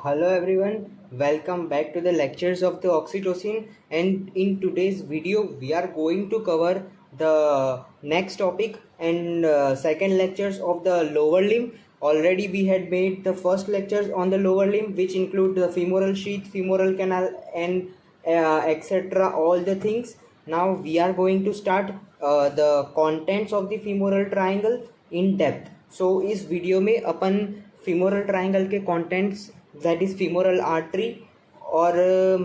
Hello everyone, welcome back to the lectures of the oxytocin, and in today's video we are going to cover the next topic and second lectures of the lower limb. Already we had made the first lectures on the lower limb, which include the femoral sheath, femoral canal, and etc. all the things. Now we are going to start the contents of the femoral triangle in depth. So इस video में अपन femoral triangle के contents, that is femoral artery और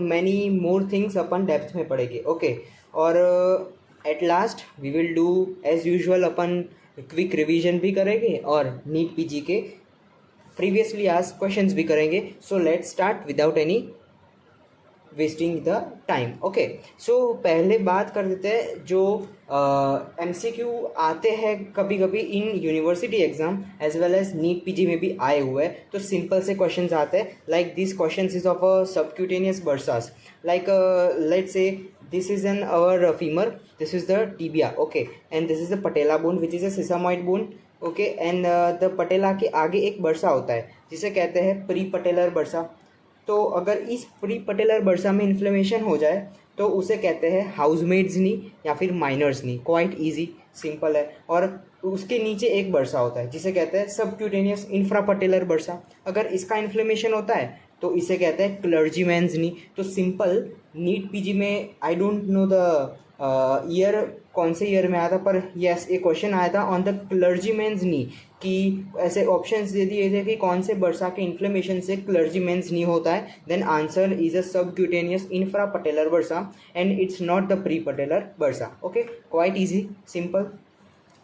many more things अपन depth में पढ़ेंगे. Okay, और at last we will do as usual अपन quick revision भी करेंगे और नीट पीजी के प्रीवियसली आस्क्ड क्वेश्चंस भी करेंगे. So let's start without any wasting the time. Okay, so पहले बात कर देते हैं जो MCQ आते हैं कभी कभी इन university exam as well as NEET PG में भी आए हुए हैं. तो सिंपल से क्वेश्चंस आते हैं like this questions is of a subcutaneous bursas. Like let's say this is an our femur, this is the tibia. Okay, and this is the patella bone which is a sesamoid bone. Okay, and the patella के आगे एक bursa होता है जिसे कहते हैं pre patellar bursa. तो अगर इस प्री पटेलर बर्सा में इन्फ्लेमेशन हो जाए तो उसे कहते हैं हाउसमेड्स नी या फिर माइनर्स नी. क्वाइट इजी, सिंपल है. और उसके नीचे एक बर्सा होता है जिसे कहते हैं सबक्यूटेनियस इंफ्रापटेलर बर्सा. अगर इसका इन्फ्लेमेशन होता है तो इसे कहते हैं क्लर्जीमैन्स नी. तो सिंपल नीट पीजी में I don't know the year कौन से ईयर में आया था, पर यस एक क्वेश्चन आया था ऑन द क्लर्जीमैन्स नी कि ऐसे ऑप्शंस दे दिए थे कि कौन से बर्सा के इन्फ्लेमेशन से क्लर्जीमैन्स नी होता है. Then answer is a subcutaneous infrapatellar bursa and it's not the prepatellar bursa. Okay, quite easy, simple.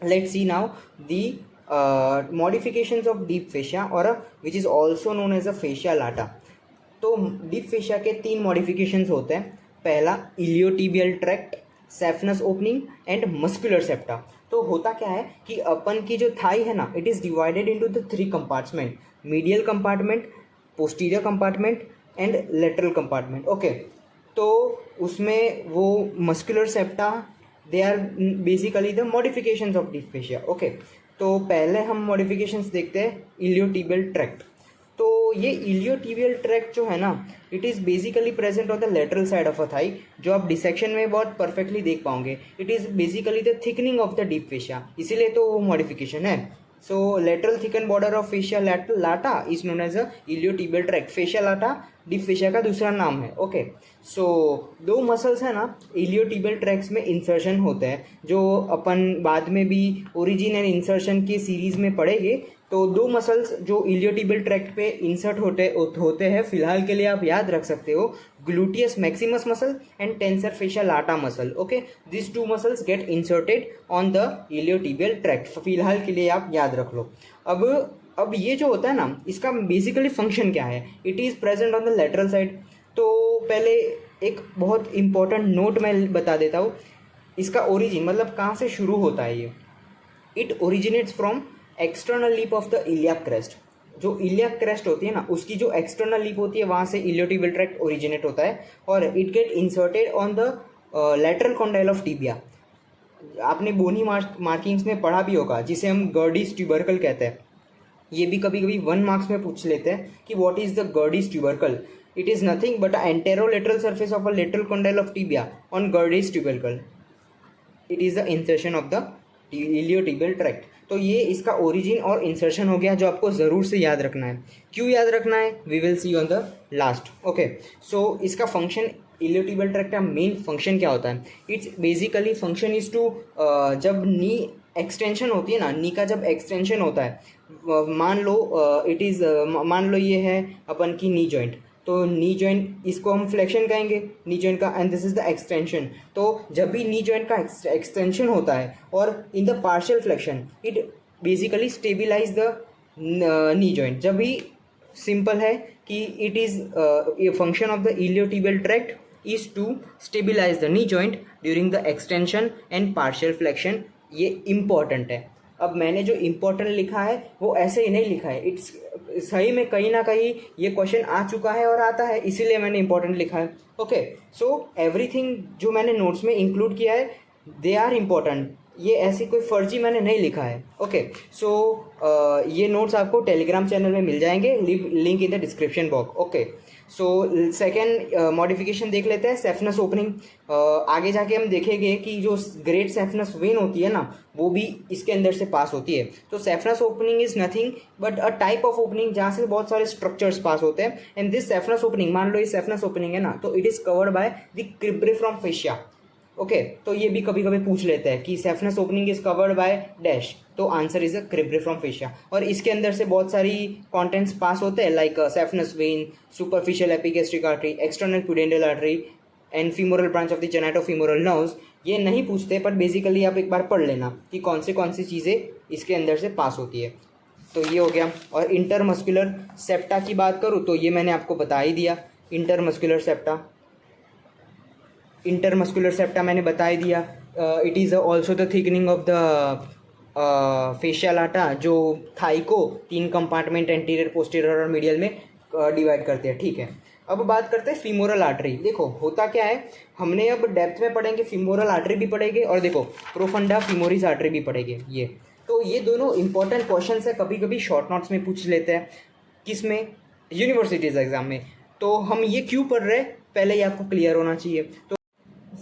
Let's see now the modifications of deep fascia और which is also known as a fascia lata. तो deep fascia के 3 modifications होते हैं. पहला iliotibial tract, saphenous opening and muscular septa. तो होता क्या है कि अपन की जो थाई है ना, it is divided into the 3 compartment: medial compartment, posterior compartment and lateral compartment. Okay, तो उसमें वो muscular septa they are basically the modifications of deep fascia. Okay, तो पहले हम मॉडिफिकेशंस देखते हैं इलियोटिबियल ट्रैक्ट. तो ये इलियोटिबियल ट्रैक्ट जो है ना, it is basically present on the lateral side of a thigh, जो आप डिसेक्शन में बहुत परफेक्टली देख पाओगे. It is basically the thickening of the deep fascia, इसीलिए तो वो मॉडिफिकेशन है. So lateral thicken border of fascia lata is known as a iliotibial tract. Fascia lata deep fascia का दूसरा नाम है. ओके, सो 2 मसल्स है ना इलियोटिबियल ट्रैक्ट्स में इंसर्शन होते हैं, जो अपन बाद में भी ओरिजिन एंड इंसर्शन की सीरीज में पढ़ेंगे. तो 2 मसल्स जो इलियोटिबियल ट्रैक्ट पे इंसर्ट होते हैं, फिलहाल के लिए आप याद रख सकते हो, gluteus maximus muscle and tensor fascia lata muscle. Okay, this 2 muscles get inserted on the iliotibial tract. फिलहाल के लिए आप याद रख लो. अब ये जो होता है ना, इसका बेसिकली फंक्शन क्या है? It is present on the lateral side. तो पहले एक बहुत इंपॉर्टेंट नोट मैं बता देता हूँ. इसका ओरिजिन मतलब कहाँ से शुरू होता है ये. It originates from external lip of the iliac crest. जो इलियाक क्रेस्ट होती है ना, उसकी जो एक्सटर्नल लिप होती है वहाँ से इलियोटिबियल ट्रैक्ट ओरिजिनेट होता है और it get inserted on the lateral condyle of tibia. आपने बोनी मार्किंग्स में पढ़ा भी होगा, जिसे हम गर्डिस ट्यूबरकल कहते हैं. ये भी कभी कभी 1 मार्क्स में पूछ लेते हैं कि what is the Gerdy's tubercle. It is nothing but anterolateral surface of a lateral condyle of tibia on Gerdy's tubercle. It is the insertion of the iliotibial tract. तो ये इसका ओरिजिन और इंसर्शन हो गया, जो आपको ज़रूर से याद रखना है. क्यों याद रखना है, we will see on the last. Okay, so इसका फंक्शन, इलियोटिबियल ट्रैक्ट का मेन फंक्शन क्या होता है? It's basically function is to, जब नी एक्सटेंशन होती है ना, नी का जब एक्सटेंशन होता है, मान लो ये है अपन की नी जॉइंट. तो नी जॉइंट, इसको हम फ्लेक्शन कहेंगे नी जॉइंट का, and this is the extension. तो जब भी नी जॉइंट का एक्सटेंशन होता है और in the partial flexion, it basically stabilize the knee joint. जब भी सिंपल है कि it is a function of the iliotibial tract is to stabilize the knee joint during the extension and partial flexion. ये important है. अब मैंने जो important लिखा है वो ऐसे ही नहीं लिखा है, इट्स सही में कहीं ना कहीं ये क्वेश्चन आ चुका है और आता है, इसीलिए मैंने इम्पोर्टेंट लिखा है. ओके, सो एवरीथिंग जो मैंने नोट्स में इंक्लूड किया है, दे आर इम्पोर्टेंट. ये ऐसी कोई फर्जी मैंने नहीं लिखा है। ओके, सो ये नोट्स आपको टेलीग्राम चैनल में मिल जाएंगे, link in the description box. Okay, so second modification देख लेते हैं, सेफनस ओपनिंग। आगे जाके हम देखेंगे कि जो ग्रेट सेफनस वेन होती है ना, वो भी इसके अंदर से पास होती है। तो saphenous opening is nothing but a type of opening जहाँ से बहुत सारे स्ट्रक्चर्स पास होते हैं। एंड दिस सेफनस ओपनिंग, मान लो ये सेफनस ओपनिंग है ना, तो it is covered by the cribriform fascia. Okay, तो ये भी कभी कभी पूछ लेते हैं कि saphenous opening is covered by dash, तो answer is a cribriform fascia. और इसके अंदर से बहुत सारी कंटेंट्स पास होते हैं, like saphenous vein, superficial epigastric artery, external pudendal artery and femoral branch of the genitofemoral nerves. ये नहीं पूछते, पर बेसिकली आप एक बार पढ़ लेना कि कौन सी चीज़ें इसके अंदर से पास होती है। तो ये हो गया। और इंटरमस्कुलर सेप्टा की बात करूँ तो ये मैंने आपको बता ही दिया। इंटरमस्कुलर सेप्टा मैंने बता ही दिया। It is also the thickening of the facial आटा, जो थाई को 3 कंपार्टमेंट एंटीरियर, पोस्टीरियर और मीडियल में डिवाइड करते हैं। ठीक है, अब बात करते हैं फीमोरल आर्टरी। देखो होता क्या है, हमने अब डेप्थ में पढ़ेंगे, फीमोरल आर्टरी भी पढ़ेंगे और देखो प्रोफंडा फीमोरिस आर्टरी भी पढ़ेंगे। ये दोनों इंपॉर्टेंट क्वेश्चन है, कभी कभी शॉर्ट नोट्स में पूछ लेते हैं, किसमें, यूनिवर्सिटीज़ एग्जाम में। तो हम ये क्यों पढ़ रहे हैं, पहले ही आपको क्लियर होना चाहिए। तो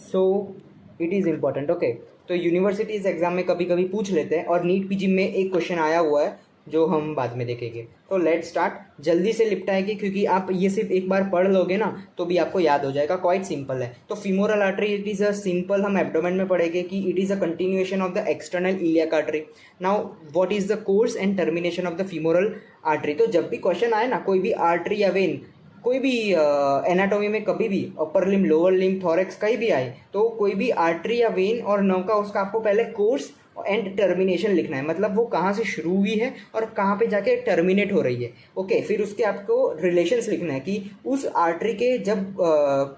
so it is important. Okay, तो यूनिवर्सिटीज़ एग्जाम में कभी कभी पूछ लेते हैं, और नीट पीजी में एक क्वेश्चन आया हुआ है जो हम बाद में देखेंगे। तो लेट स्टार्ट, जल्दी से निपटाएंगे क्योंकि आप ये सिर्फ एक बार पढ़ लोगे ना तो भी आपको याद हो जाएगा, क्वाइट सिंपल है। तो femoral artery, it is a simple, हम एब्डोमेन में पढ़ेंगे कि it is a continuation of the external iliac artery. Now what is the course and termination of the femoral artery. तो जब भी क्वेश्चन आए ना, कोई भी आर्टरी या वेन, कोई भी एनाटॉमी में कभी भी अपर लिम, लोअर लिम, थोरेक्स कहीं भी आए, तो कोई भी आर्टरी या वेन और नर्व का, उसका आपको पहले कोर्स एंड टर्मिनेशन लिखना है, मतलब वो कहाँ से शुरू हुई है और कहाँ पे जाके टर्मिनेट हो रही है। ओके, फिर उसके आपको रिलेशंस लिखना है कि उस आर्टरी के जब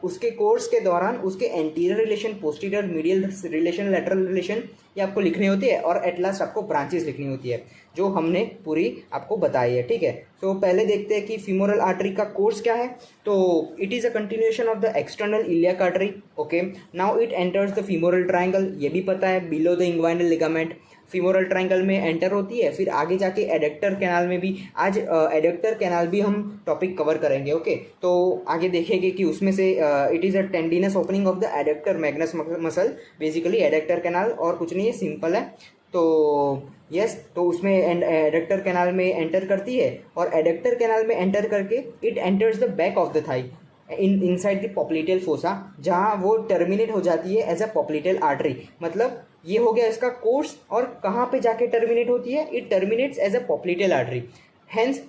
उसके कोर्स के दौरान उसके anterior relation, posterior, medial relation, lateral relation, ये आपको लिखनी होती है। और एट लास्ट आपको ब्रांचेस लिखनी होती है, जो हमने पूरी आपको बताई है। ठीक है, तो पहले देखते हैं कि फीमोरल आर्टरी का कोर्स क्या है। तो it is a continuation of the external iliac artery. Okay, now it enters the femoral triangle, ये भी पता है, below the inguinal ligament femoral triangle में एंटर होती है। फिर आगे जाके एडक्टर कैनाल में भी, आज एडक्टर कैनाल भी हम टॉपिक कवर करेंगे। ओके, तो आगे देखेंगे कि उसमें से it is a tendinous opening of the adductor magnus muscle, basically adductor canal, और कुछ नहीं है, सिंपल है। तो यस, तो उसमें एडक्टर कैनाल में एंटर करती है, और एडक्टर कैनाल में एंटर करके it enters the back of the thigh inside the popliteal fossa, जहाँ वो टर्मिनेट हो जाती है एज अ पॉप्लिटेल आर्टरी। मतलब ये हो गया इसका कोर्स, और कहाँ पे जाके टर्मिनेट होती है, it terminates as a popliteal artery. Hence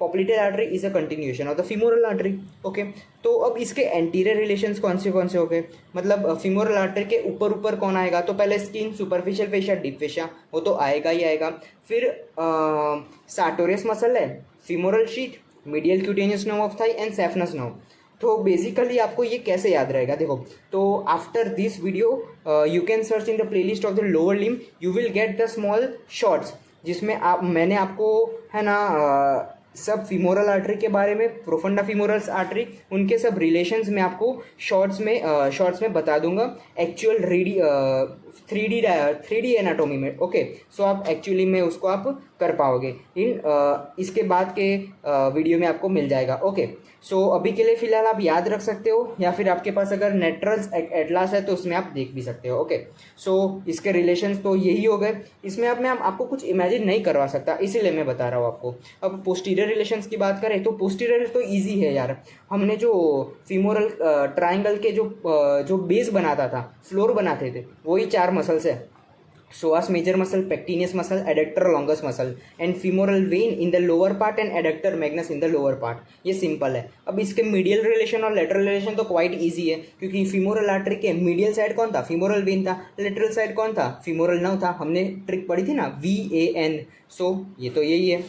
popliteal artery is a continuation of the femoral artery. Okay, तो अब इसके एंटीरियर रिलेशंस कौन से हो गए, मतलब फीमोरल आर्टरी के ऊपर ऊपर कौन आएगा, तो पहले skin, superficial fascia, deep fascia, वो तो आएगा ही आएगा। फिर सार्टोरियस मसल है, femoral sheath, medial cutaneous nerve of thigh and saphenous nerve. तो बेसिकली आपको ये कैसे याद रहेगा, देखो, तो after this video you can search in the playlist of the lower limb, you will get the small shorts, जिसमें मैंने आपको है ना सब फीमोरल आर्टरी के बारे में, प्रोफंडा फीमोरल्स आर्टरी, उनके सब रिलेशंस में आपको शॉर्ट्स में बता दूंगा, एक्चुअल 3D एनाटोमी में। ओके, सो आप एक्चुअली में उसको आप कर पाओगे इसके बाद के वीडियो में आपको मिल जाएगा। ओके, सो अभी के लिए फिलहाल आप याद रख सकते हो, या फिर आपके पास अगर नेटरल्स एटलास है तो उसमें आप देख भी सकते हो। ओके, सो इसके रिलेशंस तो यही हो गए, इसमें अब मैं आपको कुछ इमेजिन नहीं करवा सकता, इसीलिए मैं बता रहा हूँ आपको। अब पोस्टीरियर रिलेशंस की बात करें तो पोस्टीरियर तो इजी है यार, हमने जो फीमोरल ट्राइंगल के जो बेस बनाता था, फ्लोर बनाते थे, वही 4 मसल्स है, psoas major muscle, pectineus muscle, adductor longus muscle and femoral vein in the lower part and adductor magnus in the lower part। ये सिंपल है। अब इसके मीडियल रिलेशन और लेटरल रिलेशन तो क्वाइट इजी है, क्योंकि फीमोरल आर्टरी के medial side कौन था, फीमोरल वेन था, लेटरल साइड कौन था, फीमोरल नर्व था। हमने ट्रिक पढ़ी थी ना, VAN। सो ये तो यही है।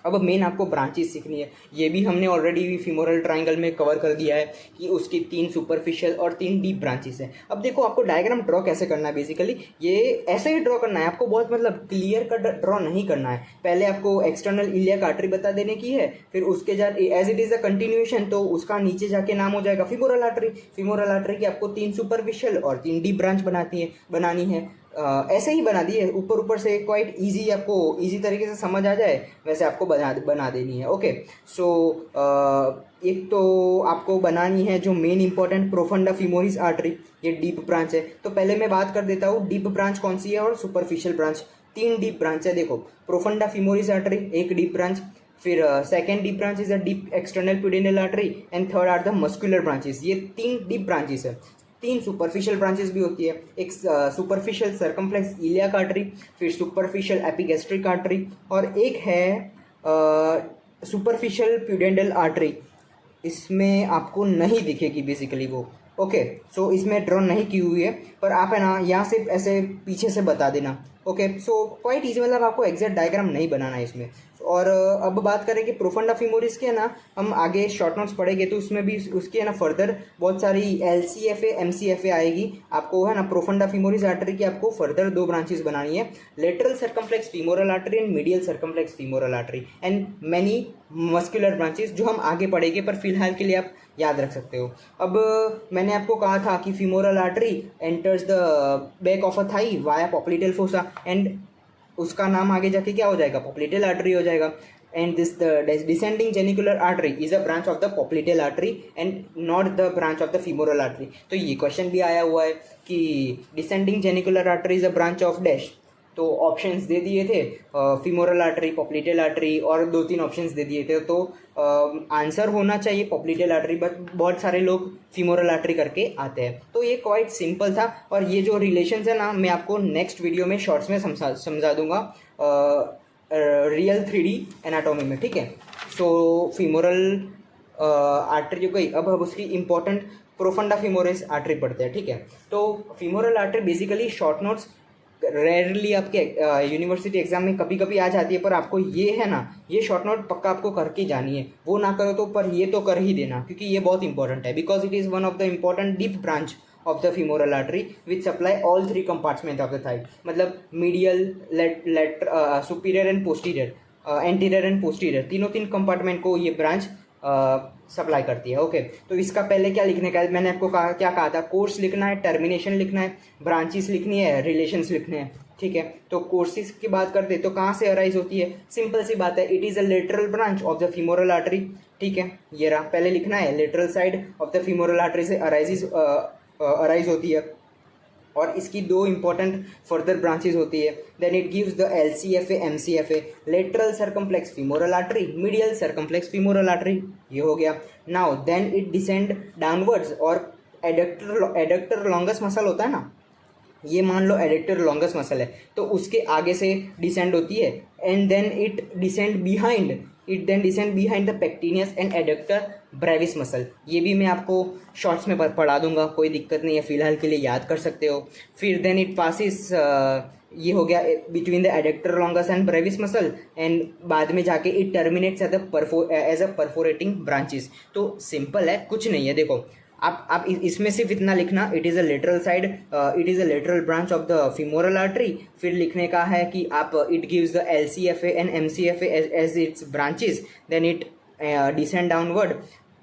अब मेन आपको ब्रांचेस सीखनी है, ये भी हमने ऑलरेडी फीमोरल ट्राइंगल में कवर कर दिया है कि उसकी 3 सुपरफिशियल और 3 डीप ब्रांचेस हैं। अब देखो आपको डायग्राम ड्रॉ कैसे करना है, बेसिकली ये ऐसे ही ड्रॉ करना है आपको, बहुत मतलब क्लियर कट ड्रॉ नहीं करना है। पहले आपको एक्सटर्नल इलियाक आर्टरी बता देने की है, फिर उसके बाद as it is a continuation, तो उसका नीचे जाके नाम हो जाएगा फीमोरल आर्टरी। फीमोरल आर्टरी की आपको 3 सुपरफिशियल और 3 डीप ब्रांच बनानी है। ऐसे ही बना दी है, ऊपर ऊपर से क्वाइट इजी, आपको इजी तरीके से समझ आ जाए वैसे आपको बना देनी है। ओके, सो एक तो आपको बनानी है जो main important profunda femoris artery, ये डीप ब्रांच है। तो पहले मैं बात कर देता हूँ डीप ब्रांच कौन सी है और सुपरफिशियल ब्रांच। तीन डीप ब्रांच है देखो, प्रोफंडा फीमोरिस आर्टरी एक डीप ब्रांच, फिर second deep branch is a deep external pudendal artery and third are the muscular branches. ये तीन डीप ब्रांचेस है। तीन सुपरफिशियल ब्रांचेस भी होती है, एक सुपरफिशियल सर्कमफ्लेक्स इलियाक आर्टरी, फिर सुपरफिशियल एपिगैस्ट्रिक आर्टरी और एक है सुपरफिशियल प्यूडेंडल आर्टरी। इसमें आपको नहीं दिखेगी बेसिकली वो। ओके, सो इसमें ड्रॉ नहीं की हुई है, पर आप है ना यहाँ से ऐसे पीछे से बता देना। ओके, सो क्वाइट ईजी, मतलब आपको एग्जैक्ट डायग्राम नहीं बनाना है इसमें। और अब बात करें कि प्रोफंडा फीमोरिस के है ना, हम आगे शॉर्ट नोट्स पढ़ेंगे तो उसमें भी उसकी है ना फर्दर बहुत सारी LCFA MCFA आएगी। आपको है ना प्रोफंडा फीमोरिस आर्टरी की आपको फर्दर दो ब्रांचेस बनानी है, lateral circumflex femoral artery and medial circumflex femoral artery and many muscular branches जो हम आगे पढ़ेंगे, पर फिलहाल के लिए आप याद रख सकते हो। अब मैंने आपको कहा था कि femoral artery enters the back of a thigh via popliteal fossa and उसका नाम आगे जाके क्या हो जाएगा, पॉप्लिटेल आर्टरी हो जाएगा। And this the descending genicular artery is a branch of the popliteal artery and not the branch of the femoral artery. तो ये क्वेश्चन भी आया हुआ है कि descending genicular artery is a branch of dash, तो ऑप्शंस दे दिए थे फीमोरल आर्टरी, पॉप्लिटेल आर्टरी और दो तीन ऑप्शंस दे दिए थे। तो आंसर होना चाहिए पॉप्लिटेल आर्टरी, बट बहुत सारे लोग फीमोरल आर्टरी करके आते हैं। तो ये क्वाइट सिंपल था, और ये जो रिलेशंस है ना मैं आपको नेक्स्ट वीडियो में शॉर्ट्स में समझा दूंगा रियल 3D एनाटॉमी में, ठीक है। सो फीमोरल आर्टरी हो गई, अब उसकी इंपॉर्टेंट प्रोफंडा फीमोरिस आर्टरी पढ़ते हैं, ठीक है। तो femoral artery basically short notes rarely आपके यूनिवर्सिटी एग्जाम में कभी कभी आ जाती है, पर आपको ये है ना, ये शॉर्ट नोट पक्का आपको करके जानी है। वो ना करो तो पर ये तो कर ही देना, क्योंकि ये बहुत इंपॉर्टेंट है, because it is one of the important deep branch of the femoral artery which supply all three compartment of the thigh, मतलब medial, superior and posterior, anterior and posterior, तीन कंपार्टमेंट को ये ब्रांच सप्लाई करती है। Okay, तो इसका पहले क्या लिखने का है, मैंने आपको क्या कहा था, कोर्स लिखना है, टर्मिनेशन लिखना है, ब्रांचेस लिखनी है, रिलेशंस लिखने हैं, ठीक है। तो कोर्सेज की बात करते हैं तो कहाँ से अराइज होती है, सिंपल सी बात है, it is a lateral branch of the femoral artery, ठीक है। ये रहा, पहले लिखना है lateral side of the femoral artery से अराइज होती है, और इसकी दो इंपॉर्टेंट फर्दर ब्रांचेस होती है। Then it gives the LCFA MCFA, lateral circumflex femoral artery, medial circumflex femoral artery, ये हो गया। Now then it descend downwards, और एडक्टर लॉन्गस मसल होता है ना, ये मान लो एडक्टर लॉन्गस मसल है, तो उसके आगे से डिसेंड होती है, and then it descend behind the pectineus and adductor brevis muscle. ये भी मैं आपको शॉर्ट्स में पढ़ा दूंगा, कोई दिक्कत नहीं है, फिलहाल के लिए याद कर सकते हो। फिर देन इट पासिस, ये हो गया between the adductor longus and brevis muscle, and बाद में जाके it terminates as a perforating branches. तो सिंपल है, कुछ नहीं है, देखो आप इसमें सिर्फ इतना लिखना, it is a lateral side, it is a lateral branch of the femoral artery. फिर लिखने का है कि आप it gives the LCFA and MCFA as its branches, then it descend downward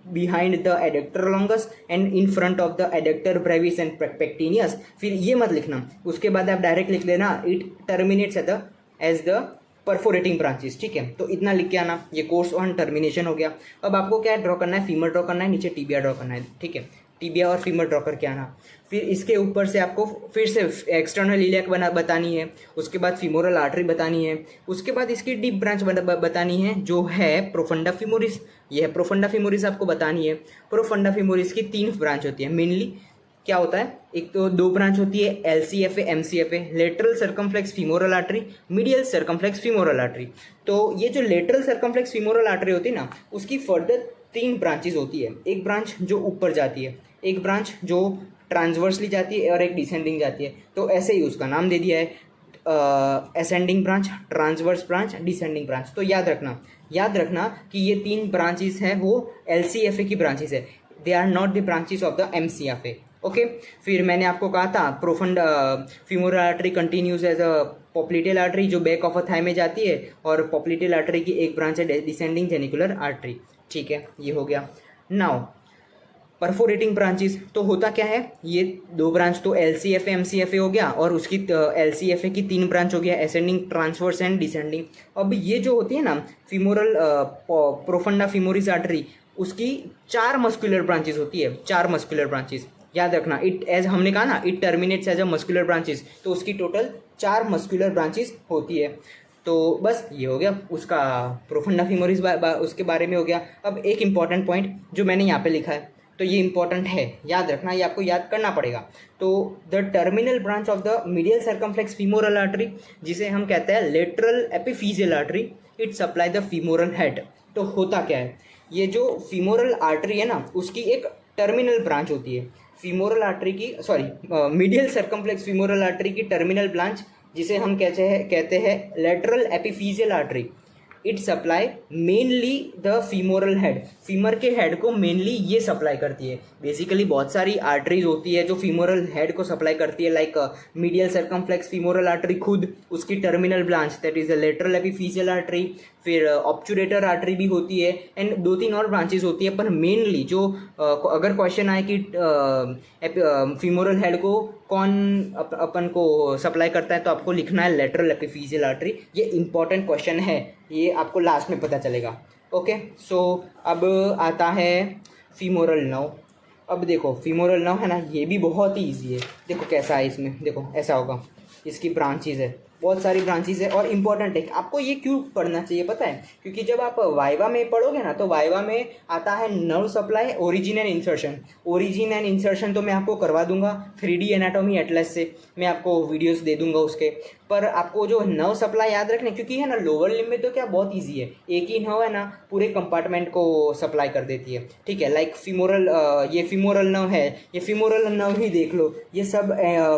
behind the adductor longus and in front of the adductor brevis and pectineus। फिर ये मत लिखना, उसके बाद आप डायरेक्ट लिख लेना it terminates as the perforating branches, ठीक है। तो इतना लिख के आना, ये कोर्स ऑन टर्मिनेशन हो गया। अब आपको क्या ड्रॉ करना है, फीमर ड्रॉ करना है, नीचे टीबिया ड्रॉ करना है, ठीक है। टीबिया और फीमर ड्रॉ करके आना, फिर इसके ऊपर से आपको फिर से एक्सटर्नल इलियक बतानी है, उसके बाद फीमोरल आर्टरी बतानी है, उसके बाद इसकी डीप ब्रांच बतानी है जो है प्रोफंडा फीमोरिस। ये है प्रोफंडा फीमोरिस, आपको बतानी है। प्रोफंडा फीमोरिस की तीन ब्रांच होती है मेनली, क्या होता है, एक तो दो ब्रांच होती है LCFA MCFA, lateral circumflex femoral artery, medial circumflex femoral artery. तो ये जो लेटरल सर्कमफ्लेक्स फीमोरल आर्टरी होती है ना, उसकी फर्दर तीन ब्रांचेस होती है, एक ब्रांच जो ऊपर जाती है, एक ब्रांच जो ट्रांसवर्सली जाती है, और एक डिसेंडिंग जाती है। तो ऐसे ही उसका नाम दे दिया है ascending branch, transverse branch, descending branch. तो याद रखना कि ये तीन ब्रांचेस है वो LCFA की ब्रांचेस है, they are not the branches of the MCFA। Okay, फिर मैंने आपको कहा था profunda femoral artery continues as a popliteal artery जो बैक ऑफ अ थाई में जाती है, और पॉप्लिटेल आर्टरी की एक ब्रांच है डिसेंडिंग जेनिकुलर आर्टरी, ठीक है। ये हो गया। नाउ परफोरेटिंग ब्रांचेस तो होता क्या है, ये दो ब्रांच तो LCFA MCFA हो गया और उसकी LCFA की 3 ब्रांच हो गया, असेंडिंग, ट्रांसवर्स एंड डिसेंडिंग। अब ये जो होती है ना फीमोरल प्रोफंडा फीमोरिस आर्टरी, उसकी 4 मस्कुलर ब्रांचेस होती है, 4 मस्कुलर ब्रांचेस याद रखना। इट एज हमने कहा ना it terminates as a muscular branches, तो उसकी टोटल 4 मस्कुलर ब्रांचेस होती है। तो बस ये हो गया उसका प्रोफंडा फीमोरिस उसके बारे में हो गया। अब एक इंपॉर्टेंट पॉइंट जो मैंने यहाँ पे लिखा है, तो ये इंपॉर्टेंट है, याद रखना, ये आपको याद करना पड़ेगा। तो the terminal branch of the medial circumflex femoral artery, जिसे हम कहते हैं lateral epiphyseal artery, it supply the femoral head. तो होता क्या है, ये जो फीमोरल आर्टरी है ना उसकी एक टर्मिनल ब्रांच होती है, फीमोरल आर्टरी की मीडियल सर्कमफ्लेक्स फीमोरल आर्टरी की टर्मिनल ब्रांच, जिसे हम कहते हैं lateral epiphyseal artery. It supply mainly the femoral head, femur के हेड को मेनली ये सप्लाई करती है। बेसिकली बहुत सारी आर्टरीज होती है जो फीमोरल हेड को सप्लाई करती है, like medial circumflex femoral artery खुद, उसकी terminal branch that is the lateral epiphyseal artery, फिर ऑब्चुरेटर आर्टरी भी होती है, एंड 2-3 और ब्रांचेस होती है। पर मेनली जो अगर क्वेश्चन आए कि फीमोरल हेड को कौन अपन को सप्लाई करता है, तो आपको लिखना है लेटरल एपिफिजियल आर्टरी। ये इंपॉर्टेंट क्वेश्चन है, ये आपको लास्ट में पता चलेगा। ओके, सो अब आता है फीमोरल नर्व। अब देखो फीमोरल नर्व है ना, ये भी बहुत ही ईजी है। देखो कैसा है, इसमें देखो ऐसा होगा, इसकी ब्रांचेज है, बहुत सारी ब्रांचेज है और इंपॉर्टेंट है। आपको ये क्यों पढ़ना चाहिए पता है, क्योंकि जब आप वाइवा में पढ़ोगे ना, तो वाइवा में आता है nerve supply, origin and insertion. Origin and insertion तो मैं आपको करवा दूंगा 3D एनाटॉमी एटलस से, मैं आपको वीडियोस दे दूंगा उसके। पर आपको जो नर्व सप्लाई याद रखना, क्योंकि है ना लोअर लिम्ब में तो क्या बहुत ईजी है, एक ही नर्व है ना पूरे कंपार्टमेंट को सप्लाई कर देती है। ठीक है, लाइक फीमोरल, ये फीमोरल नर्व है, ये फीमोरल नर्व ही देख लो, ये सब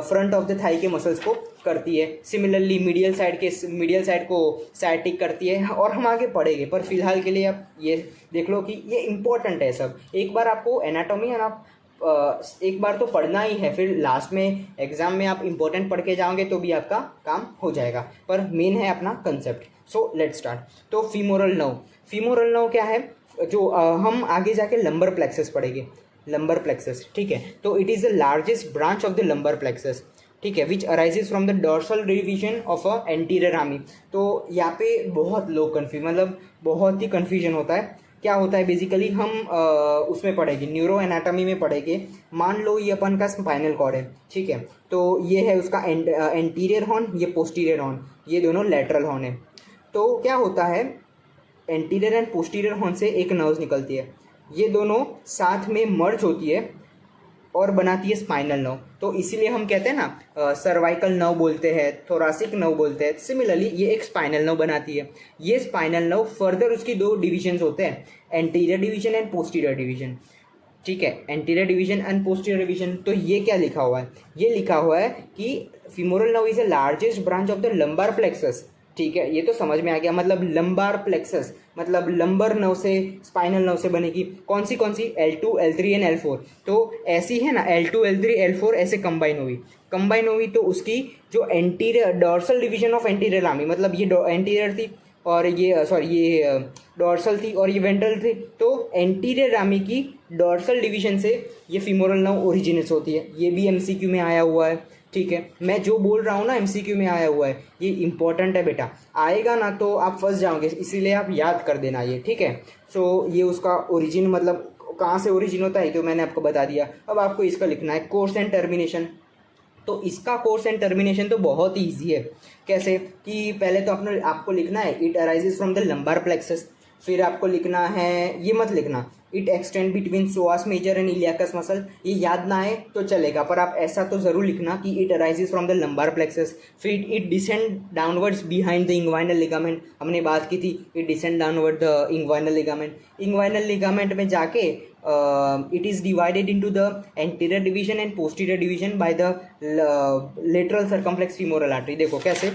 फ्रंट ऑफ द थाई के मसल्स को करती है। सिमिलरली मीडियल साइड को साइटिक करती है, और हम आगे पढ़ेंगे, पर फिलहाल के लिए आप ये देख लो कि ये इंपॉर्टेंट है सब। एक बार आपको एनाटॉमी है ना एक बार तो पढ़ना ही है, फिर लास्ट में एग्जाम में आप इंपॉर्टेंट पढ़ के जाओगे तो भी आपका काम हो जाएगा, पर मेन है अपना कंसेप्ट। So let's start. तो फीमोरल नर्व क्या है, जो हम आगे जाके लंबर प्लेक्सस पढ़ेंगे, लंबर प्लेक्सस। ठीक है, तो it is the largest branch of the lumbar plexus, ठीक है, which arises from the dorsal division of a anterior rami. तो यहाँ पे बहुत लोग मतलब बहुत ही कन्फ्यूजन होता है। क्या होता है बेसिकली, हम उसमें पढ़ेंगे, न्यूरो एनाटॉमी में पढ़ेंगे। मान लो ये अपन का स्पाइनल कॉर्ड है, ठीक है, तो ये है उसका एंटीरियर हॉर्न, ये पोस्टीरियर हॉर्न, ये दोनों लेटरल हॉर्न है। तो क्या होता है, एंटीरियर एंड पोस्टीरियर हॉर्न से एक नर्व निकलती है, ये दोनों साथ में मर्ज होती है और बनाती है स्पाइनल नर्व। तो इसीलिए हम कहते हैं ना सर्वाइकल नर्व बोलते हैं, थोरासिक नर्व बोलते हैं। सिमिलरली ये एक स्पाइनल नर्व बनाती है। ये स्पाइनल नर्व फर्दर उसकी 2 डिविजन्स होते हैं, anterior division and posterior division. ठीक है, anterior division and posterior division. तो ये क्या लिखा हुआ है, ये लिखा हुआ है कि femoral nerve is the largest branch of the lumbar plexus. ठीक है, ये तो समझ में आ गया, मतलब लंबार प्लेक्सस मतलब लंबर नर्व से स्पाइनल नर्व से बनेगी। कौन सी L2 L3 एंड L4। तो ऐसी है ना L2 L3 L4 ऐसे कंबाइन हुई तो उसकी जो anterior dorsal division of anterior हामी, मतलब ये एंटीरियर थी और ये डॉर्सल थी और ये वेंट्रल थी। तो एंटीरियर हामी की डॉर्सल डिवीजन से ये फीमोरल नर्व ओरिजिनेट होती है। ये भी MCQ में आया हुआ है। ठीक है, मैं जो बोल रहा हूँ ना MCQ में आया हुआ है, ये इंपॉर्टेंट है बेटा, आएगा ना तो आप फंस जाओगे, इसीलिए आप याद कर देना ये। ठीक है, सो ये उसका ओरिजिन, मतलब कहाँ से ओरिजिन होता है तो मैंने आपको बता दिया। अब आपको इसका लिखना है कोर्स एंड टर्मिनेशन। तो इसका कोर्स एंड टर्मिनेशन तो बहुत ही ईजी है। कैसे कि पहले तो आपको लिखना है it arises from the lumbar plexus. फिर आपको लिखना है, ये मत लिखना it extend between psoas major and iliacus muscle, ये याद ना आए तो चलेगा, पर आप ऐसा तो जरूर लिखना कि it arises from the lumbar plexus. फिर it descend downwards behind the inguinal ligament, हमने बात की थी, it descend downward the inguinal ligament. Inguinal ligament में जाके it is divided into the anterior division and posterior division by the lateral circumflex femoral artery। देखो कैसे,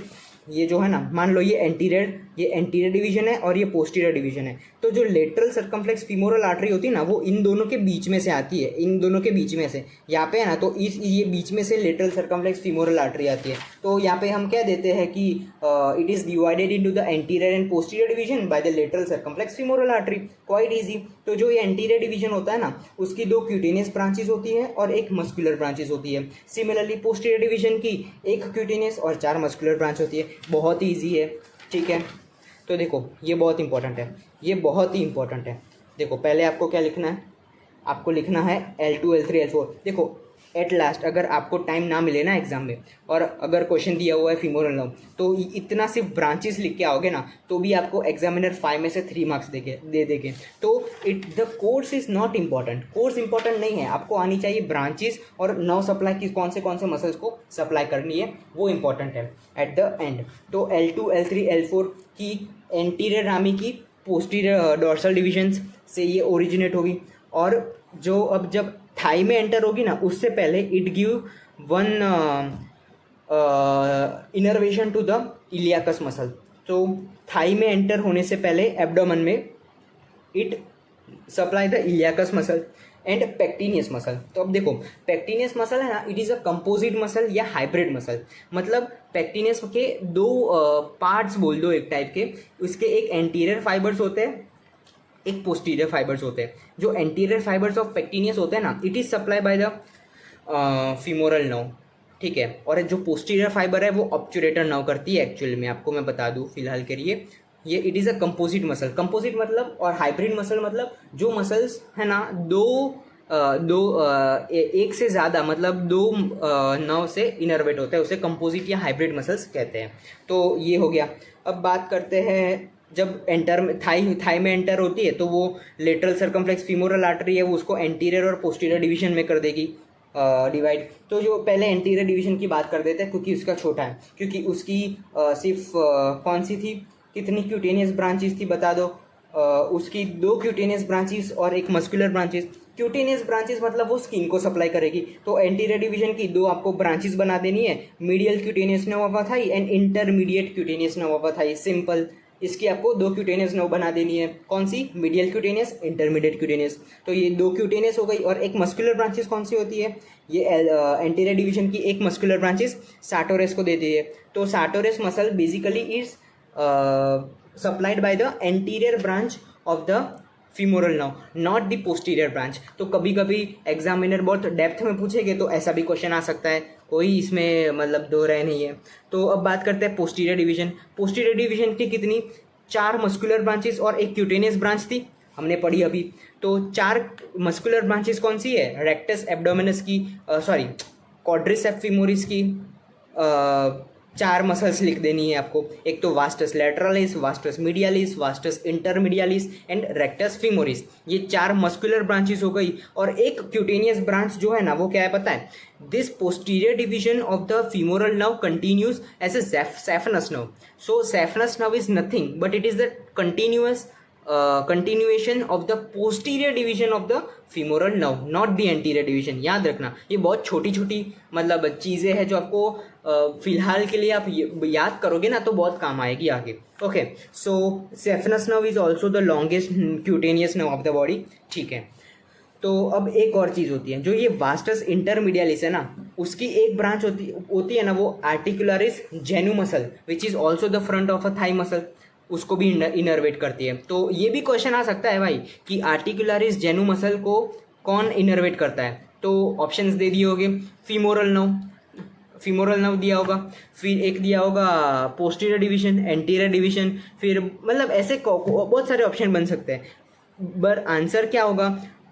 ये जो है ना, मान लो ये एंटीरियर ये एंटीरियर डिवीजन है और ये पोस्टीरियर डिवीजन है। तो जो लेटरल सर्कमफ्लेक्स फीमोरल आर्टरी होती है ना, वो इन दोनों के बीच में से आती है, इन दोनों के बीच में से, यहाँ पे है ना, तो इस ये बीच में से लेटरल सर्कमफ्लेक्स फीमोरल आर्टरी आती है। तो यहाँ पे हम क्या देते हैं कि it is divided into the anterior and posterior division by the lateral circumflex femoral artery. Quite easy. तो जो ये एंटीरियर डिवीजन होता है ना, उसकी 2 क्यूटेनियस ब्रांचेस होती है और एक मस्कुलर ब्रांचेस होती है। सिमिलरली पोस्टीरियर डिवीजन की 1 क्यूटेनियस और 4 मस्कुलर ब्रांच होती है। बहुत ही ईजी है, ठीक है। तो देखो ये बहुत इंपॉर्टेंट है, ये बहुत ही इंपॉर्टेंट है। देखो पहले आपको क्या लिखना है, आपको लिखना है L2 L3 L4। देखो एट लास्ट अगर आपको टाइम ना मिले ना एग्जाम में, और अगर क्वेश्चन दिया हुआ है फीमोरल नर्व, तो इतना सिर्फ ब्रांचेस लिख के आओगे ना, तो भी आपको एग्जामिनर 5 में से 3 मार्क्स दे देंगे। तो the course is not important, course important नहीं है, आपको आनी चाहिए ब्रांचेस और नर्व सप्लाई की कौन से मसल्स को सप्लाई करनी है, वो इंपॉर्टेंट है एट द एंड। तो L2 L3 L4 की एंटीरियर रामी की पोस्टीरियर डोर्सल डिविजन्स से ये ओरिजिनेट होगी, और जो अब जब थाई में एंटर होगी ना, उससे पहले it give one innervation to the iliacus muscle. तो थाई में एंटर होने से पहले एब्डोमेन में it supply the iliacus muscle and pectineus muscle. तो अब देखो पेक्टिनियस मसल है ना, it is a composite muscle या हाइब्रिड मसल। मतलब पेक्टिनियस के 2 पार्ट्स बोल दो एक टाइप के, उसके एक एंटीरियर फाइबर्स होते हैं, एक पोस्टीरियर फाइबर्स होते हैं। जो एंटीरियर फाइबर्स ऑफ पेक्टिनियस होते हैं ना, it is supply by the femoral nerve, ठीक है। और जो पोस्टीरियर फाइबर है वो ऑब्चुरेटर नर्व करती है एक्चुअली में, आपको मैं बता दूं फिलहाल के लिए। ये it is a composite muscle. Composite मतलब और हाइब्रिड मसल मतलब जो मसल्स है ना, एक से ज़्यादा मतलब 2 नर्व से इनर्वेट होता है, उसे कंपोजिट या हाइब्रिड मसल्स कहते हैं। तो ये हो गया। अब बात करते हैं जब थाई में एंटर होती है, तो वो लेटरल सर्कमफ्लेक्स फीमोरल आर्टरी है, वो उसको एंटीरियर और पोस्टीरियर डिवीजन में कर देगी डिवाइड। तो जो पहले एंटीरियर डिवीजन की बात कर देते हैं, क्योंकि उसका छोटा है, क्योंकि उसकी सिर्फ कौन सी थी, कितनी क्यूटेनियस ब्रांचेस थी बता दो। उसकी 2 क्यूटेनियस ब्रांचेस और एक मस्कुलर ब्रांचेस। क्यूटेनियस ब्रांचेस मतलब वो स्किन को सप्लाई करेगी। तो एंटीरियर डिवीजन की 2 आपको ब्रांचेस बना देनी है, medial cutaneous nerve of thigh and intermediate cutaneous nerve of thigh. Simple. इसकी आपको 2 क्यूटेनियस नर्व बना देनी है। कौन सी? Medial cutaneous, intermediate cutaneous. तो ये 2 क्यूटेनियस हो गई। और एक मस्कुलर ब्रांचेस कौन सी होती है? ये एंटीरियर डिवीजन की एक मस्कुलर ब्रांचेस सार्टोरेस को देती है। तो sartorius muscle basically is supplied by the anterior branch of the femoral nerve, not the posterior branch. तो कभी कभी एग्जामिनर बहुत डेप्थ में पूछेंगे, तो ऐसा भी क्वेश्चन आ सकता है, कोई इसमें मतलब 2 राय नहीं है। तो अब बात करते हैं पोस्टीरियर डिवीजन। पोस्टीरियर डिवीजन की कितनी? 4 मस्कुलर ब्रांचेस और एक क्यूटेनियस ब्रांच थी, हमने पढ़ी अभी। तो 4 मस्कुलर ब्रांचेस कौन सी है? रेक्टस एब्डोमिनस की, क्वाड्रिसेप्स फीमोरिस की 4 मसल्स लिख देनी है आपको। एक तो vastus lateralis, vastus medialis, vastus intermedialis and rectus femoris. ये 4 मस्कुलर ब्रांचेस हो गई। और एक क्यूटेनियस ब्रांच जो है ना, वो क्या है पता है? This posterior division of the femoral nerve continues as a saphenous nerve. So saphenous nerve is nothing but it is the continuation of the posterior division of the femoral nerve, not the anterior division. याद रखना, ये बहुत छोटी छोटी मतलब चीज़ें हैं जो आपको फिलहाल के लिए आप याद करोगे ना, तो बहुत काम आएगी आगे। Okay, so saphenous nerve is also the longest cutaneous nerve of the body, ठीक है। तो अब एक और चीज़ होती है, जो ये वास्टस इंटरमीडियालिस है ना, उसकी एक ब्रांच होती है ना, वो articularis genu muscle which is also the front of a thigh muscle, उसको भी इनर्वेट करती है। तो ये भी क्वेश्चन आ सकता है भाई कि आर्टिकुलरिस जेनु मसल को कौन इनर्वेट करता है? तो ऑप्शंस दे दिए होंगे, फीमोरल नर्व दिया होगा, फिर एक दिया होगा पोस्टीरियर डिवीजन, एंटीरियर डिवीजन, फिर मतलब ऐसे बहुत सारे ऑप्शन बन सकते हैं। पर आंसर क्या होगा?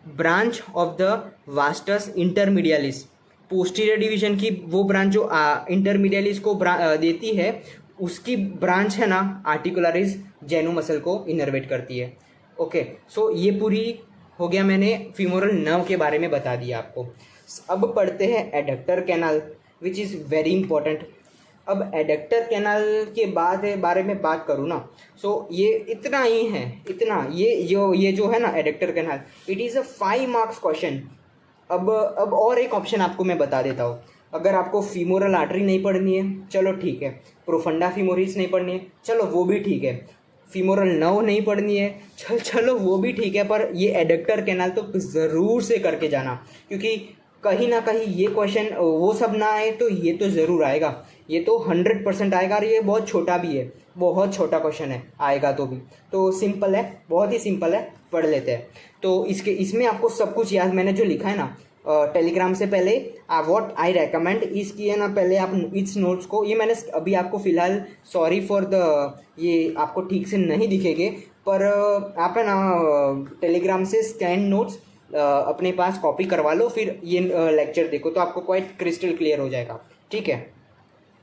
Branch of the vastus intermedialis. Posterior division की वो ब्रांच जो इंटरमीडियालिस को देती है, उसकी ब्रांच है ना, आर्टिकुलरिस जेनु मसल को इनर्वेट करती है। ओके, सो ये पूरी हो गया, मैंने फीमोरल नर्व के बारे में बता दिया आपको। अब पढ़ते हैं adductor canal which is very important. अब एडक्टर कैनाल के बारे में बात करूँ ना, सो ये इतना ही है, इतना ये जो है ना adductor canal, it is a 5 marks question. अब और एक ऑप्शन आपको मैं बता देता हूँ। अगर आपको फीमोरल आर्टरी नहीं पढ़नी है चलो ठीक है, प्रोफंडा फीमोरिस नहीं पढ़नी है चलो वो भी ठीक है, फीमोरल नर्व नहीं पढ़नी है चलो वो भी ठीक है, पर ये एडक्टर कैनाल तो ज़रूर से करके जाना, क्योंकि कहीं ना कहीं ये क्वेश्चन वो सब ना आए तो ये तो ज़रूर आएगा, ये तो 100% आएगा, और ये बहुत छोटा भी है, बहुत छोटा क्वेश्चन है, आएगा तो भी। तो सिंपल है, बहुत ही सिंपल है, पढ़ लेते हैं। तो इसमें आपको सब कुछ याद, मैंने जो लिखा है ना टेलीग्राम से पहले, व्हाट आई रेकमेंड इस किए ना, पहले आप इस नोट्स को, ये मैंने अभी आपको फिलहाल, सॉरी फॉर द, ये आपको ठीक से नहीं दिखेंगे, पर आप है ना टेलीग्राम से स्कैन नोट्स अपने पास कॉपी करवा लो, फिर ये लेक्चर देखो तो आपको क्वाइट क्रिस्टल क्लियर हो जाएगा, ठीक है।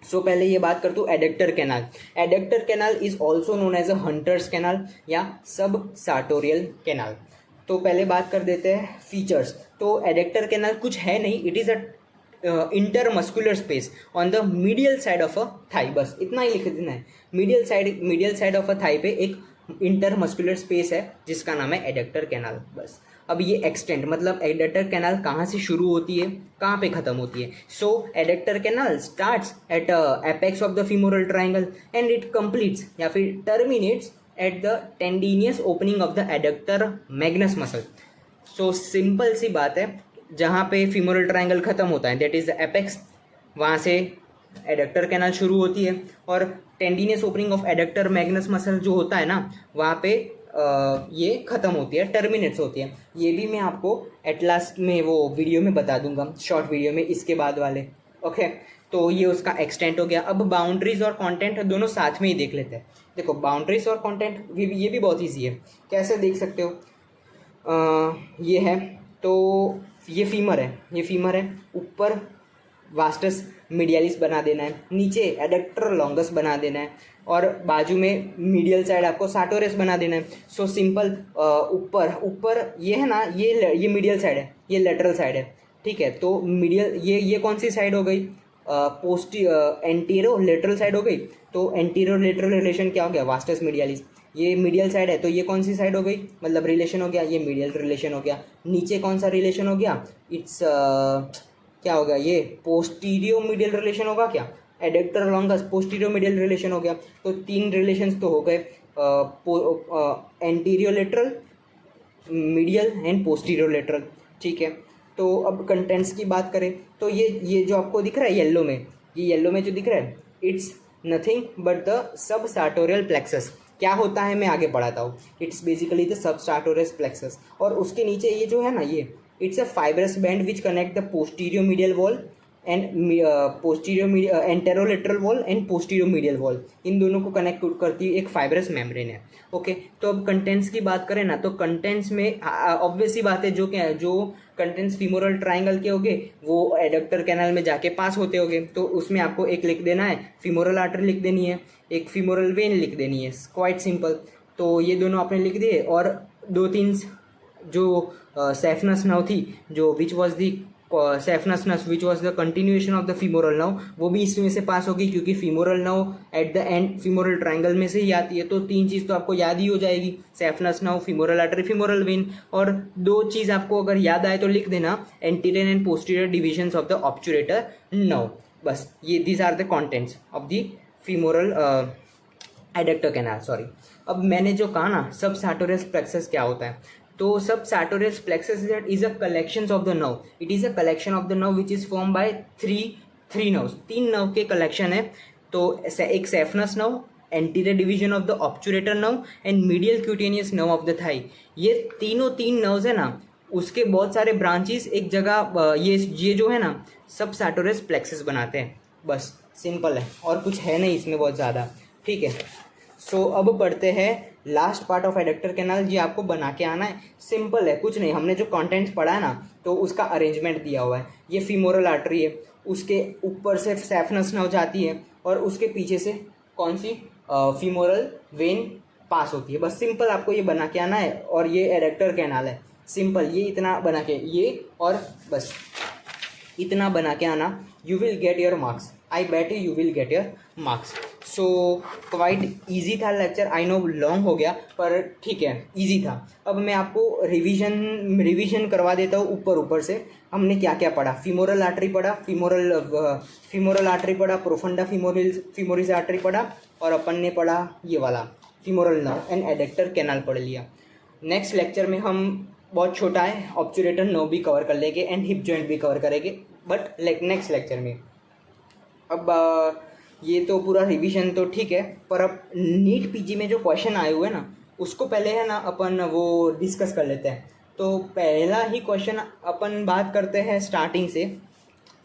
सो पहले ये बात करते हूँ adductor canal. Adductor canal is also known as a Hunter's canal या सब सार्टोरियल कैनाल। तो पहले बात कर देते हैं फीचर्स। तो एडक्टर कैनाल कुछ है नहीं, it is an intermuscular space on the medial side of a thigh, बस इतना ही लिख देना है। Medial side of a thigh पे एक इंटरमस्कुलर स्पेस है जिसका नाम है एडक्टर कैनाल, बस। अब ये एक्सटेंड मतलब एडक्टर कैनाल कहाँ से शुरू होती है, कहाँ पे खत्म होती है। So adductor canal starts at apex of the femoral triangle and it completes या फिर terminates at the tendinous opening of the adductor magnus muscle. So simple सी बात है, जहाँ पे फीमोरल ट्राइंगल खत्म होता है दैट इज द एपेक्स, वहाँ से एडक्टर कैनाल शुरू होती है, और tendinous opening of adductor magnus muscle जो होता है ना, वहाँ पे ये ख़त्म होती है, टर्मिनेट्स होती है। ये भी मैं आपको एट लास्ट में वो वीडियो में बता दूंगा, शॉर्ट वीडियो में, इसके बाद वाले, ओके। तो ये उसका एक्सटेंट हो गया। अब बाउंड्रीज और कंटेंट दोनों साथ में ही देख लेते हैं। देखो बाउंड्रीज और कंटेंट ये भी बहुत ईजी है, कैसे देख सकते हो। ये है, तो ये फीमर है, ऊपर वास्टस मीडियलिस बना देना है, नीचे एडक्टर लॉन्गस बना देना है, और बाजू में मीडियल साइड आपको सार्टोरस बना देना है। सो सिंपल, ऊपर ये है ना, ये मीडियल साइड है, ये लेटरल साइड है, ठीक है। तो मीडियल ये कौन सी साइड हो गई, एंटीरो लेटरल साइड हो गई। तो एंटीरो लेटरल रिलेशन क्या हो गया, वास्टस मीडियलिस। ये मीडियल साइड है तो ये कौन सी साइड हो गई, मतलब रिलेशन हो गया, ये मीडियल रिलेशन हो गया। नीचे कौन सा रिलेशन हो गया, इट्स क्या होगा, ये पोस्टीरियो मीडियल रिलेशन होगा क्या, adductor longus posterior medial relation हो गया। तो 3 रिलेशंस तो हो गए, anterior lateral, medial and posterior lateral, ठीक है। तो अब कंटेंट्स की बात करें तो ये जो आपको दिख रहा है येलो में, ये येलो में जो दिख रहा है, it's nothing but the subsartorial plexus. क्या होता है मैं आगे बढ़ाता हूँ, it's basically the subsartorial plexus. और उसके नीचे ये जो है ना, ये it's a fibrous band which connect the posterior medial wall and posterior anterolateral wall and posterior medial wall, इन दोनों को कनेक्ट करती हुई एक फाइब्रस मेम्ब्रेन है, ओके। तो अब कंटेंट्स की बात करें ना, तो कंटेंट्स में ऑब्वियस सी बात है, जो क्या है, जो कंटेंट्स फीमोरल ट्राइंगल के होंगे वो एडक्टर कैनाल में जाके पास होते होंगे। तो उसमें आपको एक लिख देना है, फीमोरल आर्टरी लिख देनी है, एक फीमोरल वेन लिख देनी है, क्वाइट सिंपल। तो ये दोनों आपने लिख दिए, और 2-3 जो सेफनस नर्व थी, जो which was the saphenous nerve which was the continuation of the femoral nerve, वो भी इसमें से पास होगी, क्योंकि femoral nerve at the end femoral triangle में से ही आती है। तो 3 चीज़ तो आपको याद ही हो जाएगी, saphenous nerve, femoral artery, femoral vein. और 2 चीज़ आपको अगर याद आए तो लिख देना, anterior and posterior divisions of the obturator nerve, बस। ये these are the contents of the femoral adductor canal, sorry. अब मैंने जो कहा ना सब सार्टोरियस प्लेक्सस क्या होता है, तो subsartorius plexus is a collection of the nerve, it is a collection of the nerve which is form by three nerves, 3 nerve के कलेक्शन है। तो एक saphenous nerve, anterior division of the obturator nerve and medial cutaneous nerve of the thigh. ये 3 nerves है ना, उसके बहुत सारे ब्रांचेस एक जगह, ये जो है ना सब सार्टोरियस प्लेक्सस बनाते हैं, बस सिंपल है, और कुछ है नहीं इसमें बहुत ज़्यादा, ठीक है। सो अब पढ़ते हैं last part of adductor canal, ये आपको बना के आना है, सिंपल है, कुछ नहीं। हमने जो कंटेंट्स पढ़ा है ना, तो उसका अरेंजमेंट दिया हुआ है। ये फीमोरल आर्टरी है, उसके ऊपर से सेफनस नर्व जाती है, और उसके पीछे से कौन सी फीमोरल वेन पास होती है, बस सिंपल आपको ये बना के आना है। और ये एडक्टर कैनाल है, सिंपल, ये इतना बना के, ये और बस इतना बना के आना, you will get your marks, I bet you will get your marks. So quite easy था लेक्चर, आई नो लॉन्ग हो गया, पर ठीक है, ईजी था। अब मैं आपको रिवीजन करवा देता हूँ ऊपर से, हमने क्या क्या पढ़ा, फीमोरल आर्टरी पढ़ा, फीमोरल आर्टरी पढ़ा, प्रोफंडा फीमोरिस आर्टरी पढ़ा, और अपन ने पढ़ा ये वाला femoral nerve and adductor canal पढ़ लिया। नेक्स्ट लेक्चर में हम बहुत छोटा है ऑब्चुरेटर नर्व भी कवर कर लेंगे एंड हिप जॉइंट भी कवर करेंगे, बट नेक्स्ट लेक्चर में। अब ये तो पूरा रिवीजन तो ठीक है, पर अब नीट पीजी में जो क्वेश्चन आए हुए हैं ना, उसको पहले है ना अपन वो डिस्कस कर लेते हैं। तो पहला ही क्वेश्चन अपन बात करते हैं स्टार्टिंग से।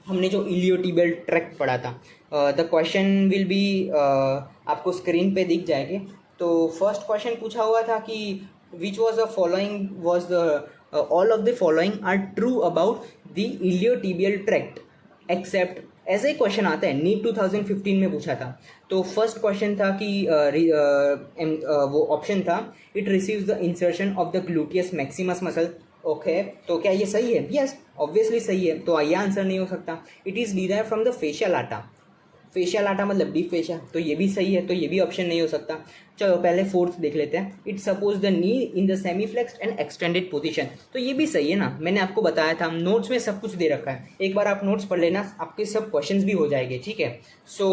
हमने जो इलियोटिबियल ट्रैक्ट पढ़ा था, द क्वेश्चन विल बी आपको स्क्रीन पे दिख जाएंगे। तो फर्स्ट क्वेश्चन पूछा हुआ था कि which was the following was the all of the following are true about the iliotibial tract except, ऐसे ही क्वेश्चन आता है, नीट 2015 में पूछा था। तो फर्स्ट क्वेश्चन था कि वो ऑप्शन था it receives the insertion of the gluteus maximus muscle. Okay, तो क्या ये सही है? यस, ऑब्वियसली सही है, तो ये आंसर नहीं हो सकता। It is derive from the facial आटा, फेशियल आटा मतलब डीप फेशिया, तो ये भी सही है, तो ये भी ऑप्शन नहीं हो सकता। चलो पहले फोर्थ देख लेते हैं। It suppose the knee in the semi flexed and extended position, तो ये भी सही है ना, मैंने आपको बताया था, नोट्स में सब कुछ दे रखा है, एक बार आप नोट्स पढ़ लेना, आपके सब क्वेश्चंस भी हो जाएंगे, ठीक है। सो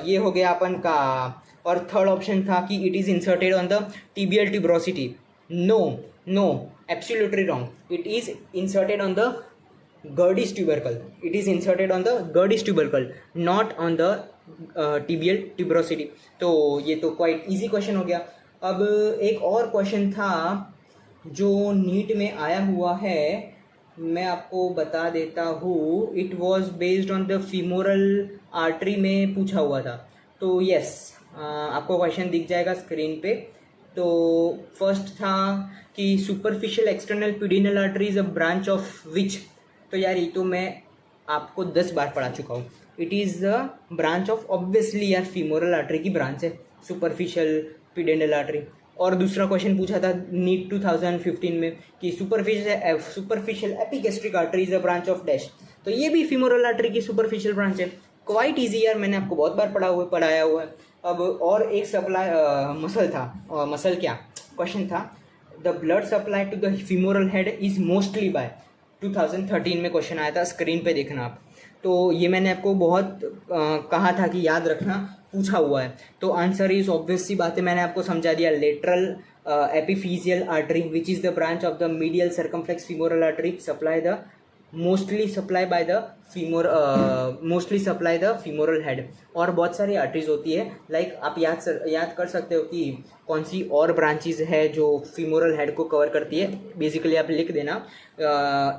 ये हो गया अपन का। और थर्ड ऑप्शन था कि it is inserted on the tibial tuberosity. No, absolutely wrong, it is inserted on the Gerdy's tubercle. It is inserted on the Gerdy's tubercle, not on the tibial tuberosity. तो ये तो quite easy question हो गया। अब एक और question था जो नीट में आया हुआ है, मैं आपको बता देता हूँ। It was based on the femoral artery में पूछा हुआ था। तो यस, आपको क्वेश्चन दिख जाएगा स्क्रीन पे। तो फर्स्ट था कि superficial external pudendal artery is a branch of which. तो यार ये तो मैं आपको 10 बार पढ़ा चुका हूँ। It is the branch of, obviously यार फीमोरल आर्टरी की ब्रांच है सुपरफिशियल पिडेंडल आर्टरी। और दूसरा क्वेश्चन पूछा था नीट 2015 में कि superficial epigastric artery is a branch of dash, तो ये भी फीमोरल आर्टरी की सुपरफिशियल ब्रांच है। क्वाइट ईजी यार, मैंने आपको बहुत बार पढ़ाया हुआ है। अब और एक सप्लाई मसल था, मसल क्या क्वेश्चन था, the blood supply to the femoral head is mostly by, 2013 में क्वेश्चन आया था, स्क्रीन पे देखना आप। तो ये मैंने आपको बहुत कहा था कि याद रखना, पूछा हुआ है। तो आंसर इज ऑब्वियस सी बात है, मैंने आपको समझा दिया, lateral epiphyseal artery which is the branch of the medial circumflex femoral artery supply the mostly supply the femoral head. और बहुत सारी आर्टरीज होती है, लाइक आप याद कर सकते हो कि कौन सी और ब्रांचेज है जो फीमोरल हेड को कवर करती है। बेसिकली आप लिख देना,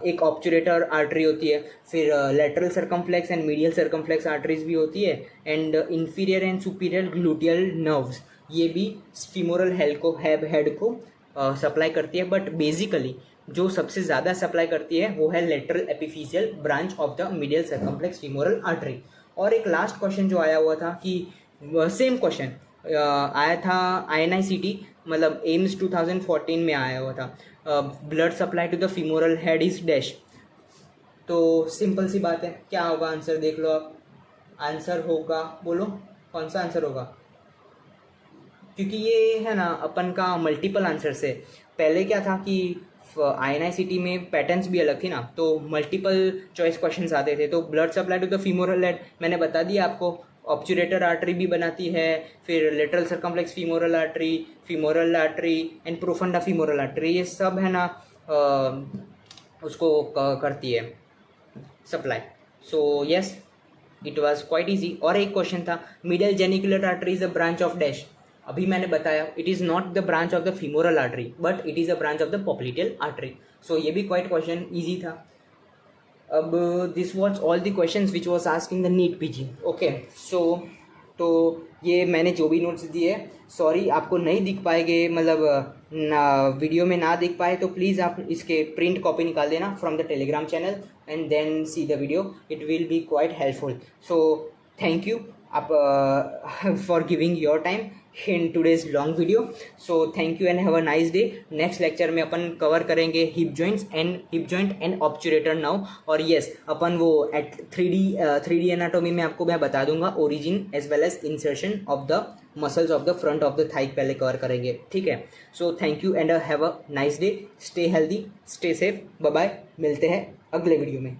एक ऑब्चुरेटर आर्टरी होती है, फिर lateral circumflex and medial circumflex arteries भी होती है, and inferior and superior gluteal nerves, ये भी फीमोरल हेड को सप्लाई करती है। बट बेसिकली जो सबसे ज़्यादा सप्लाई करती है वो है lateral epiphyseal branch of the medial circumflex femoral artery. और एक लास्ट क्वेश्चन जो आया हुआ था कि सेम क्वेश्चन आया था INICT, मतलब एम्स 2014 में आया हुआ था, blood supply to the femoral head is dash. तो सिंपल सी बात है, क्या होगा आंसर देख लो आप। आंसर होगा, बोलो कौन सा आंसर होगा, क्योंकि ये है ना अपन का मल्टीपल आंसर से। पहले क्या था कि INICT में पैटर्न्स भी अलग थी ना, तो मल्टीपल चॉइस क्वेश्चंस आते थे। तो blood supply to the femoral head मैंने बता दिया आपको, ऑब्चुरेटर आर्टरी भी बनाती है, फिर lateral circumflex femoral artery and profunda femoral artery, ये सब है ना उसको करती है supply. So yes, it was quite easy. और एक क्वेश्चन था medial genicular artery is a branch of dash. अभी मैंने बताया it is not the branch of the femoral artery but it is a branch of the popliteal artery. So ये भी quite question easy था। अब this was all the questions which was asking the NEET PG. Okay, so तो ये मैंने जो भी notes दिए, सॉरी आपको नहीं दिख पाएंगे, मतलब वीडियो में ना दिख पाए तो प्लीज़ आप इसके प्रिंट कॉपी निकाल देना from the Telegram channel and then see the video, it will be quite helpful. So thank you आप for giving your time in today's long video. So thank you and have a nice day. Next lecture में अपन cover करेंगे hip joint and obturator now. और yes, अपन वो at 3D anatomy में आपको मैं बता दूंगा origin as well as insertion of the muscles of the front of the thigh पहले कवर करेंगे. ठीक है. So thank you and have a nice day. Stay healthy, stay safe. Bye bye. मिलते हैं अगले वीडियो में.